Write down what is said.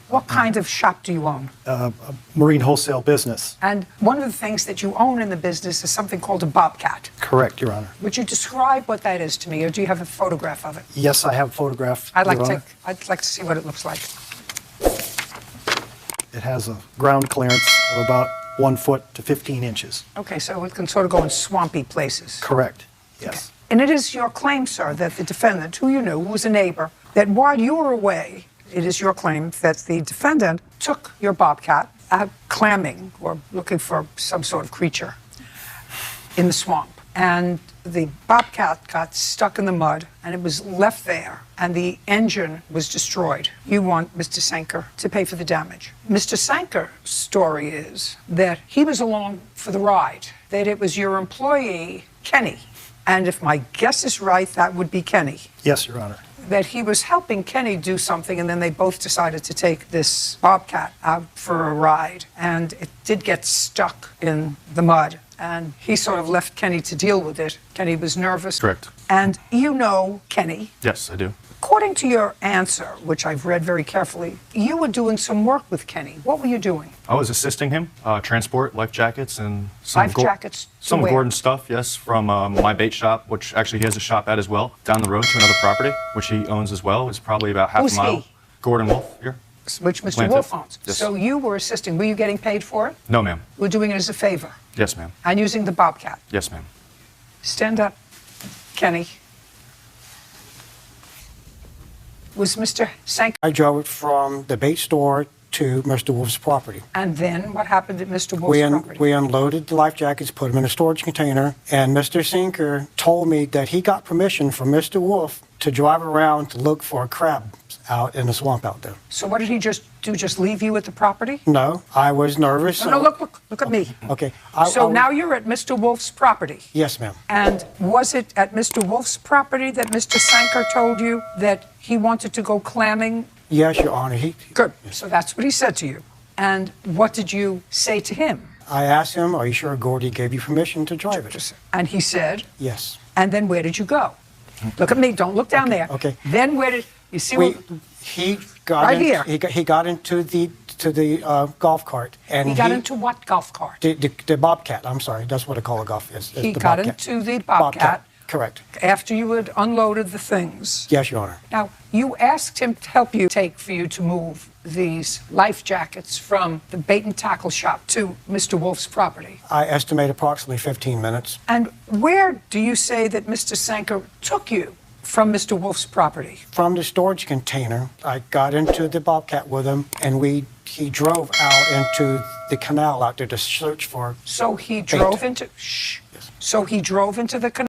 What kind of shop do you own? A marine wholesale business. And one of the things that you own in the business is something called a bobcat. Correct, Your Honor. Would you describe what that is to me, or do you have a photograph of it? Yes, I have a photograph, I'd like Your Honor. to see what it looks like. It has a ground clearance of about 1 foot to 15 inches. Okay, so it can sort of go in swampy places. Correct, yes. And it is your claim, sir, that the defendant, who you knew, who was a neighbor, that while you were away, it is your claim that the defendant took your bobcat out clamming or looking for some sort of creature in the swamp. And the bobcat got stuck in the mud and it was left there and the engine was destroyed. You want Mr. Sanker to pay for the damage. Mr. Sanker's story is that he was along for the ride, that it was your employee, Kenny, and if my guess is right, that would be Kenny. Yes, Your Honor. That he was helping Kenny do something, and then they both decided to take this bobcat out for a ride. And it did get stuck in the mud, and he sort of left Kenny to deal with it. Kenny was nervous. Correct. And you know Kenny. Yes, I do. According to your answer, which I've read very carefully, you were doing some work with Kenny. What were you doing? I was assisting him transport life jackets and Life jackets to some where? Gordon stuff, yes, from my bait shop, which actually he has a shop at as well, down the road to another property, which he owns as well. It's probably about half Who's a mile. he? Gordon Wolf here. Which Mr. Planted. Wolf owns. Yes. So you were assisting. Were you getting paid for it? No, ma'am. You were doing it as a favor Yes, ma'am. and using the bobcat. Yes, ma'am. Stand up, Kenny. Was Mr. Sanker, I drove it from the bait store to Mr. Wolf's property. and then what happened at Mr. Wolf's property? We unloaded the life jackets, put them in a storage container, and Mr. Sinker told me that he got permission from Mr. Wolf to drive around to look for crabs out in the swamp out there. So what did he just do? Just leave you at the property? No, I was nervous. No, look at me. Okay. So now you're at Mr. Wolf's property. Yes, ma'am. And was it at Mr. Wolf's property that Mr. Sanker told you that he wanted to go clamming? Yes, Your Honor. Good. So that's what he said to you. And what did you say to him? I asked him, are you sure Gordy gave you permission to drive it? And he said, Yes. and then where did you go? Look at me. Don't look down there. Okay. Then where did you see? He got Right in, here. He got into the golf cart, and He got into what golf cart? the bobcat. I'm sorry, that's what I call a golf. Is He the got bobcat. into the bobcat. Correct. After you had unloaded the things. Yes, Your Honor. Now, you asked him to help you for you to move these life jackets from the bait and tackle shop to Mr. Wolf's property. I estimate approximately 15 minutes. And where do you say that Mr. Sanker took you from Mr. Wolf's property? From the storage container, I got into the bobcat with him, and he drove out into the canal out there to search for. So he drove into. Shh. Yes. So he drove into the canal.